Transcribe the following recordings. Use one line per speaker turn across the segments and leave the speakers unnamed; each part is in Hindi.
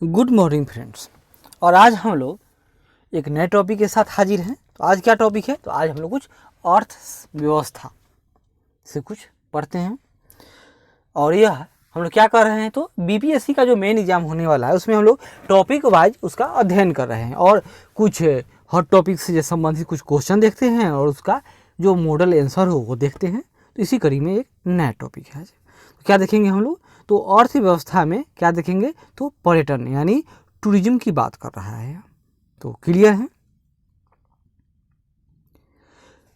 Good morning friends. और आज हम लोग एक नए टॉपिक के साथ हाजिर हैं। तो आज क्या टॉपिक है? तो आज हम लोग कुछ अर्थव्यवस्था से कुछ पढ़ते हैं। और यह हम लोग क्या कर रहे हैं, तो बीपीएससी का जो मेन एग्जाम होने वाला है उसमें हम लोग टॉपिक वाइज उसका अध्ययन कर रहे हैं और कुछ हॉट टॉपिक से संबंधित कुछ क्वेश्चन देखते हैं और उसका जो मॉडल आंसर हो वो देखते हैं। तो इसी कड़ी में एक नया टॉपिक है। तो क्या देखेंगे हम लोग? तो अर्थव्यवस्था में क्या देखेंगे? तो पर्यटन यानी टूरिज्म की बात कर रहा है। तो क्लियर है?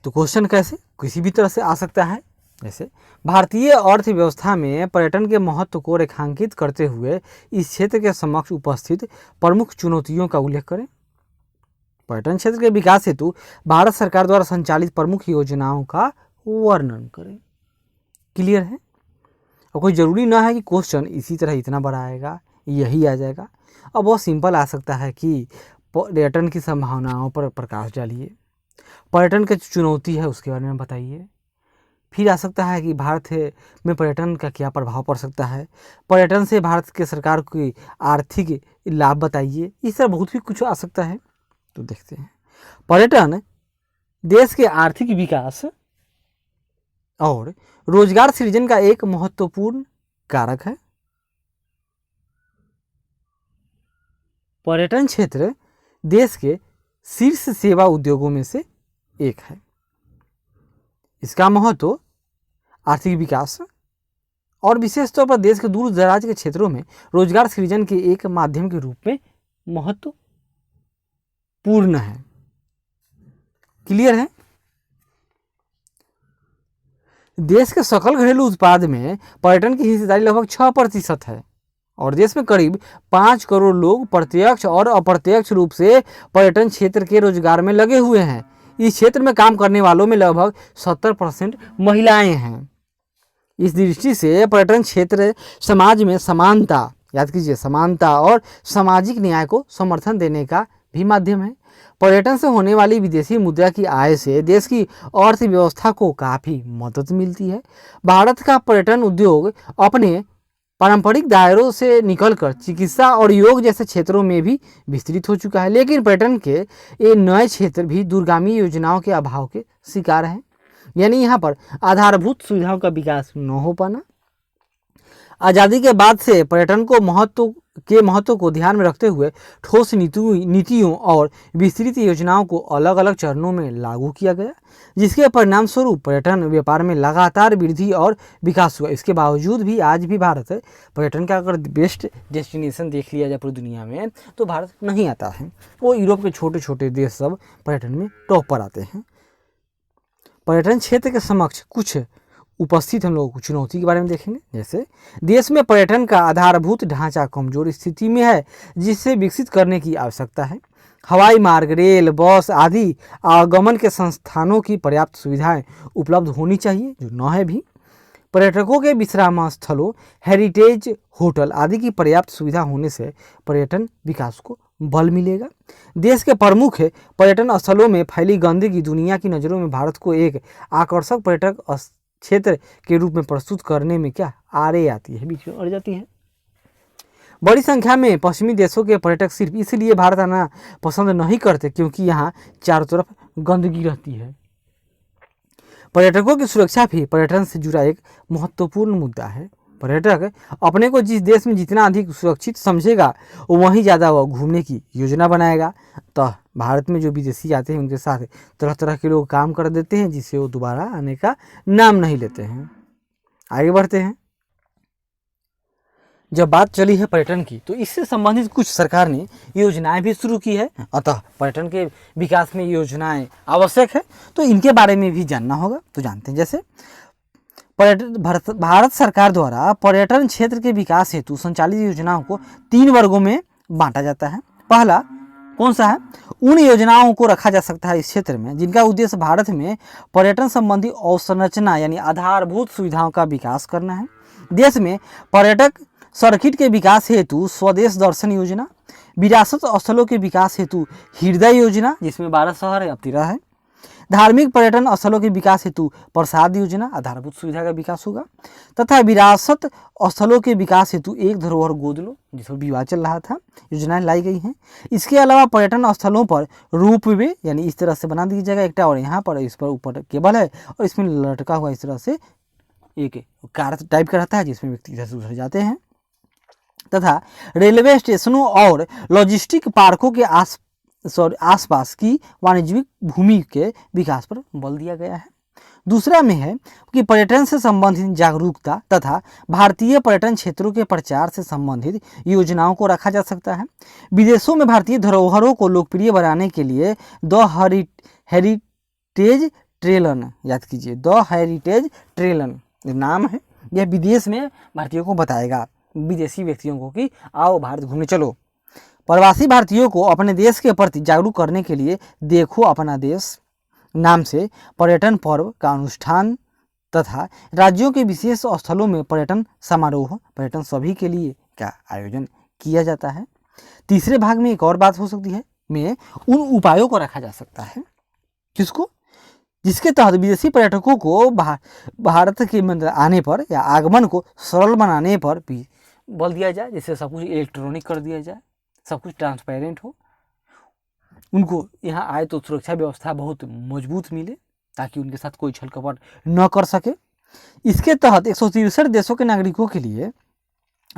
तो क्वेश्चन कैसे किसी भी तरह से आ सकता है। जैसे भारतीय अर्थव्यवस्था में पर्यटन के महत्व को रेखांकित करते हुए इस क्षेत्र के समक्ष उपस्थित प्रमुख चुनौतियों का उल्लेख करें। पर्यटन क्षेत्र के विकास हेतु भारत सरकार द्वारा संचालित प्रमुख योजनाओं का वर्णन करें। क्लियर है? और कोई ज़रूरी ना है कि क्वेश्चन इसी तरह इतना बड़ा आएगा, यही आ जाएगा। अब बहुत सिंपल आ सकता है कि पर्यटन की संभावनाओं पर प्रकाश डालिए, पर्यटन की चुनौती है उसके बारे में बताइए। फिर आ सकता है कि भारत में पर्यटन का क्या प्रभाव पड़ सकता है, पर्यटन से भारत के सरकार की आर्थिक लाभ बताइए। इस तरह बहुत भी कुछ आ सकता है। तो देखते हैं। पर्यटन देश के आर्थिक विकास और रोजगार सृजन का एक महत्वपूर्ण कारक है। पर्यटन क्षेत्र देश के शीर्ष सेवा उद्योगों में से एक है। इसका महत्व आर्थिक विकास और विशेष तौर पर देश के दूर दराज के क्षेत्रों में रोजगार सृजन के एक माध्यम के रूप में महत्वपूर्ण है। क्लियर है? देश के सकल घरेलू उत्पाद में पर्यटन की हिस्सेदारी लगभग 6% है और देश में करीब 5 करोड़ लोग प्रत्यक्ष और अप्रत्यक्ष रूप से पर्यटन क्षेत्र के रोजगार में लगे हुए हैं। इस क्षेत्र में काम करने वालों में लगभग 70% महिलाएं हैं। इस दृष्टि से पर्यटन क्षेत्र समाज में समानता, याद कीजिए, समानता और सामाजिक न्याय को समर्थन देने का भी माध्यम है। पर्यटन से होने वाली विदेशी मुद्रा की आय से देश की अर्थव्यवस्था को काफ़ी मदद मिलती है। भारत का पर्यटन उद्योग अपने पारंपरिक दायरों से निकलकर चिकित्सा और योग जैसे क्षेत्रों में भी विस्तृत हो चुका है, लेकिन पर्यटन के ये नए क्षेत्र भी दूरगामी योजनाओं के अभाव के शिकार हैं। यानी यहाँ पर आधारभूत सुविधाओं का विकास न हो पाना। आज़ादी के बाद से पर्यटन को महत्व को ध्यान में रखते हुए ठोस नीतियों और विस्तृत योजनाओं को अलग अलग चरणों में लागू किया गया, जिसके परिणाम स्वरूप पर्यटन व्यापार में लगातार वृद्धि और विकास हुआ। इसके बावजूद भी आज भी भारत पर्यटन का अगर बेस्ट डेस्टिनेशन देख लिया जाए पूरी दुनिया में तो भारत नहीं आता है। वो यूरोप के छोटे छोटे देश सब पर्यटन में टॉप पर आते हैं। पर्यटन क्षेत्र के समक्ष कुछ उपस्थित हम लोग चुनौती के बारे में देखेंगे। जैसे देश में पर्यटन का आधारभूत ढांचा कमजोर स्थिति में है, जिसे विकसित करने की आवश्यकता है। हवाई मार्ग, रेल, बस आदि आवागमन के संस्थानों की पर्याप्त सुविधाएं उपलब्ध होनी चाहिए, जो न है भी। पर्यटकों के विश्राम स्थलों, हेरिटेज होटल आदि की पर्याप्त सुविधा होने से पर्यटन विकास को बल मिलेगा। देश के प्रमुख पर्यटन स्थलों में फैली गंदगी दुनिया की नज़रों में भारत को एक आकर्षक पर्यटक क्षेत्र के रूप में प्रस्तुत करने में क्या आरे आती है, बीच में अड़ जाती है। बड़ी संख्या में पश्चिमी देशों के पर्यटक सिर्फ इसलिए भारत आना पसंद नहीं करते क्योंकि यहाँ चारों तरफ गंदगी रहती है। पर्यटकों की सुरक्षा भी पर्यटन से जुड़ा एक महत्वपूर्ण मुद्दा है। पर्यटक अपने को जिस देश में जितना अधिक सुरक्षित समझेगा वहीं ज़्यादा वह घूमने की योजना बनाएगा। तो भारत में जो विदेशी आते हैं उनके साथ तरह तरह के लोग काम कर देते हैं, जिससे वो दोबारा आने का नाम नहीं लेते हैं। आगे बढ़ते हैं। जब बात चली है पर्यटन की, तो इससे संबंधित कुछ सरकार ने योजनाएं भी शुरू की है। अतः पर्यटन के विकास में योजनाएं आवश्यक है, तो इनके बारे में भी जानना होगा। तो जानते हैं। जैसे भारत सरकार द्वारा पर्यटन क्षेत्र के विकास हेतु संचालित योजनाओं को 3 वर्गों में बांटा जाता है। पहला कौन सा है? उन योजनाओं को रखा जा सकता है इस क्षेत्र में जिनका उद्देश्य भारत में पर्यटन संबंधी अवसंरचना यानी आधारभूत सुविधाओं का विकास करना है। देश में पर्यटक सर्किट के विकास हेतु स्वदेश दर्शन योजना, विरासत स्थलों के विकास हेतु हृदय योजना, जिसमें 12 शहर अब 13 है। धार्मिक पर्यटन स्थलों के विकास हेतु प्रसाद योजना आधारभूत सुविधा का विकास होगा, तथा विरासत स्थलों के विकास हेतु एक धरोहर गोद लो, जिसमें विवाद चल रहा था, योजनाएं लाई गई हैं। इसके अलावा पर्यटन स्थलों पर रोपवे यानी इस तरह से बना दिया जाएगा एकटा, और यहाँ पर इस पर ऊपर केबल है और इसमें लटका हुआ इस तरह से एक कार टाइप का रहता है जिसमें व्यक्ति इधर से उधर जाते हैं, तथा रेलवे स्टेशनों और लॉजिस्टिक पार्कों के आसपास की वाणिज्यिक भूमि के विकास पर बल दिया गया है। दूसरा में है कि पर्यटन से संबंधित जागरूकता तथा भारतीय पर्यटन क्षेत्रों के प्रचार से संबंधित योजनाओं को रखा जा सकता है। विदेशों में भारतीय धरोहरों को लोकप्रिय बनाने के लिए द हेरिटेज ट्रेलन, याद कीजिए द हेरिटेज ट्रेलन नाम है, यह विदेश में भारतीयों को बताएगा, विदेशी व्यक्तियों को कि आओ भारत घूमने चलो। प्रवासी भारतीयों को अपने देश के प्रति जागरूक करने के लिए देखो अपना देश नाम से पर्यटन पर्व का अनुष्ठान तथा राज्यों के विशेष स्थलों में पर्यटन समारोह, पर्यटन सभी के लिए का आयोजन किया जाता है। तीसरे भाग में एक और बात हो सकती है, में उन उपायों को रखा जा सकता है किसको, जिसके तहत विदेशी पर्यटकों को भारत के आने पर या आगमन को सरल बनाने पर भी बल दिया जाए, जैसे सब कुछ इलेक्ट्रॉनिक कर दिया जाए, सब कुछ ट्रांसपेरेंट हो, उनको यहाँ आए तो सुरक्षा व्यवस्था बहुत मजबूत मिले ताकि उनके साथ कोई छल कपट न कर सके। इसके तहत 163 देशों के नागरिकों के लिए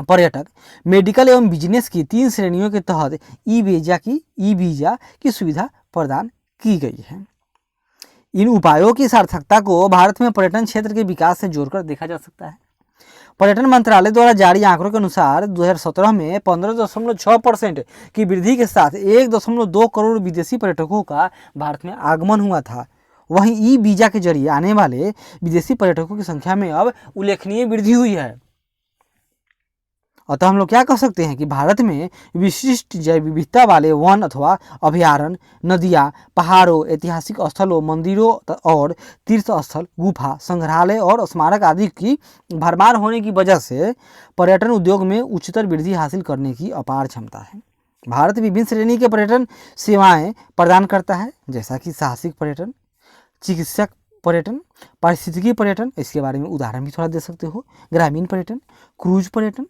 पर्यटक मेडिकल एवं बिजनेस की 3 श्रेणियों के तहत ई वीजा की सुविधा प्रदान की गई है। इन उपायों की सार्थकता को भारत में पर्यटन क्षेत्र के विकास से जोड़कर देखा जा सकता है। पर्यटन मंत्रालय द्वारा जारी आंकड़ों के अनुसार 2017 में 15.6% की वृद्धि के साथ 1.2 करोड़ विदेशी पर्यटकों का भारत में आगमन हुआ था। वहीं ई वीजा के जरिए आने वाले विदेशी पर्यटकों की संख्या में अब उल्लेखनीय वृद्धि हुई है। अतः हम लोग क्या कह सकते हैं कि भारत में विशिष्ट जैव विविधता वाले वन अथवा अभयारण्य, नदियाँ, पहाड़ों, ऐतिहासिक स्थलों, मंदिरों और तीर्थ स्थल, गुफा, संग्रहालय और स्मारक आदि की भरमार होने की वजह से पर्यटन उद्योग में उच्चतर वृद्धि हासिल करने की अपार क्षमता है। भारत विभिन्न श्रेणी के पर्यटन सेवाएं प्रदान करता है, जैसा कि साहसिक पर्यटन, चिकित्सक पर्यटन, पारिस्थितिकी पर्यटन, इसके बारे में उदाहरण भी थोड़ा दे सकते हो, ग्रामीण पर्यटन, क्रूज पर्यटन,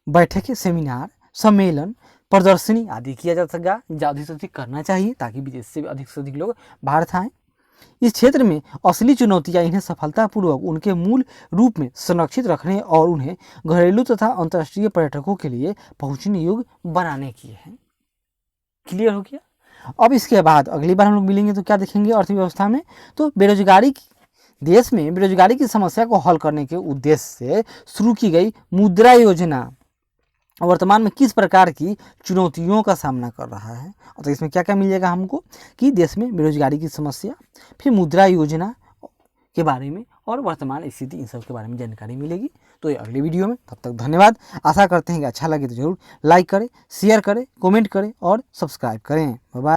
बैठक, सेमिनार, सम्मेलन, प्रदर्शनी आदि किया जा सकेगा, अधिक से अधिक करना चाहिए ताकि विदेश से अधिक लोग भारत आएँ। इस क्षेत्र में असली चुनौतियाँ इन्हें सफलतापूर्वक उनके मूल रूप में संरक्षित रखने और उन्हें घरेलू तथा अंतर्राष्ट्रीय पर्यटकों के लिए पहुंचने योग्य बनाने की है। क्लियर हो गया। अब इसके बाद अगली बार हम लोग मिलेंगे तो क्या देखेंगे अर्थव्यवस्था में, तो बेरोजगारी देश में बेरोजगारी की समस्या को हल करने के उद्देश्य से शुरू की गई मुद्रा योजना वर्तमान में किस प्रकार की चुनौतियों का सामना कर रहा है। तो इसमें क्या क्या मिलेगा हमको कि देश में बेरोजगारी की समस्या, फिर मुद्रा योजना के बारे में और वर्तमान स्थिति, इन सब के बारे में जानकारी मिलेगी। तो ये अगले वीडियो में, तब तक धन्यवाद। आशा करते हैं कि अच्छा लगे तो जरूर लाइक करें, शेयर करें, कमेंट करें और सब्सक्राइब करें। Bye bye.